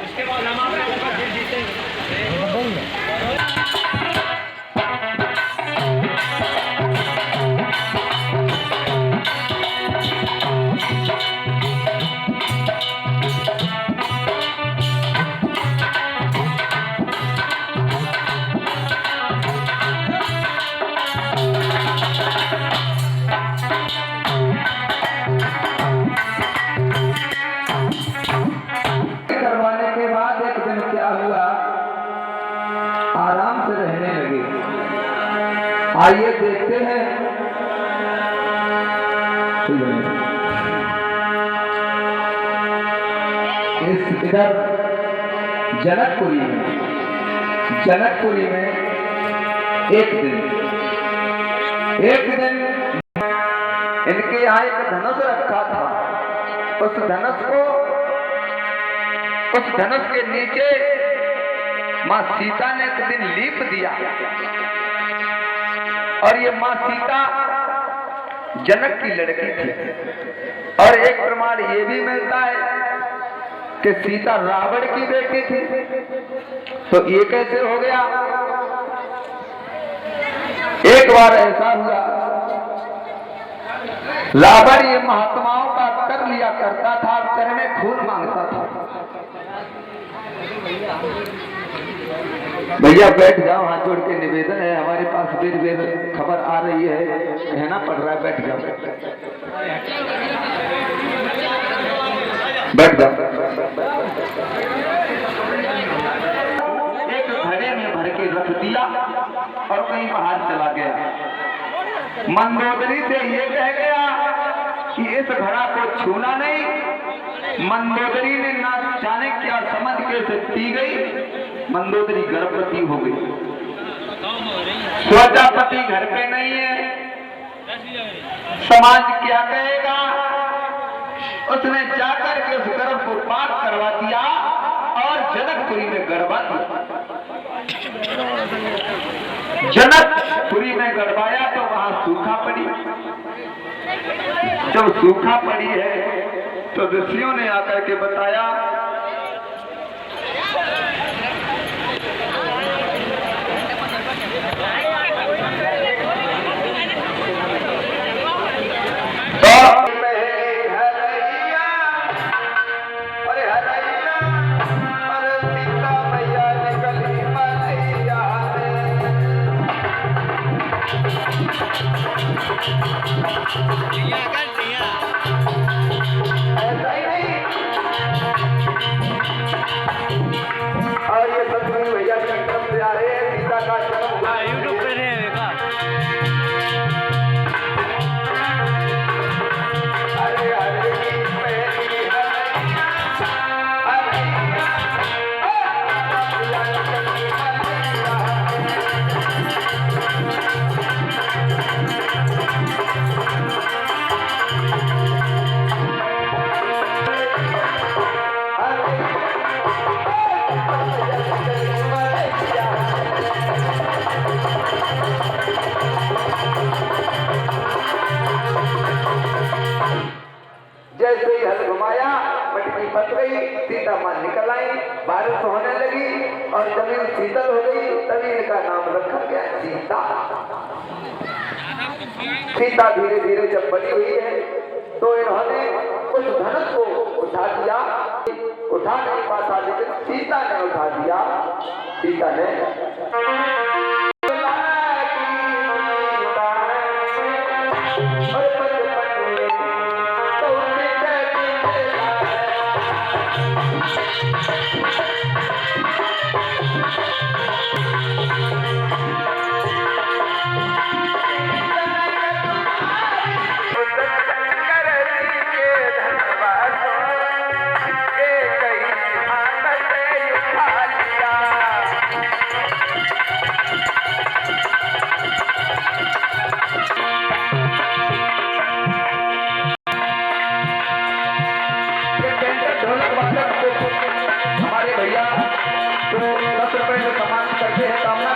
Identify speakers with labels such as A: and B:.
A: उसके बाद हम जीतेंगे।
B: करवाने के बाद एक दिन क्या हुआ, आराम से रहने लगे। आइए देखते हैं इस इधर जनकपुरी में एक दिन इनके यहाँ एक धनुष रखा था। उस धनुष के नीचे माँ सीता ने एक दिन लीप दिया। और ये माँ सीता जनक की लड़की थी। और एक प्रमाण ये भी मिलता है कि सीता रावण की बेटी थी। तो ये कैसे हो गया? एक बार ऐसा हुआ, रावण ये महात्माओं का कर लिया करता था, कर में खून मांगता था। भैया बैठ जाओ, हाथ जोड़ के निवेदन है, हमारे पास बेर खबर आ रही है, कहना पड़ रहा है, बैठ जाओ बैठ जाओ। एक घड़े में भर के रख दिया और कहीं बाहर चला गया। मंदोदरी से ये कह गया कि इस घड़ा को छूना नहीं। मंदोदरी ने ना जाने क्या समझ के से पी गई। मंदोदरी गर्भवती हो गई। सोचा पति घर पे नहीं है, समाज क्या कहेगा। उसने जाकर के उस गर्भ को पाक करवा दिया और जनकपुरी में गड़बा दिया। जनकपुरी में गड़बाया तो वहां सूखा पड़ी। जब सूखा पड़ी है तो ऋषियों ने आकर के बताया जैसे ही हल घुमाया, मटकी फट गई, सीता मां निकल आई, बारिश होने लगी और जमीन शीतल हो गई। तभी इनका नाम रखा गया सीता। सीता धीरे धीरे जब बनी हुई है तो इन्होंने उस धनुष को उठा दिया। उठा नहीं पाता लेकिन सीता ने उठा दिया। सीता ने हमारे भैया तो 10 रुपए में समाप्त करते हैं, कामना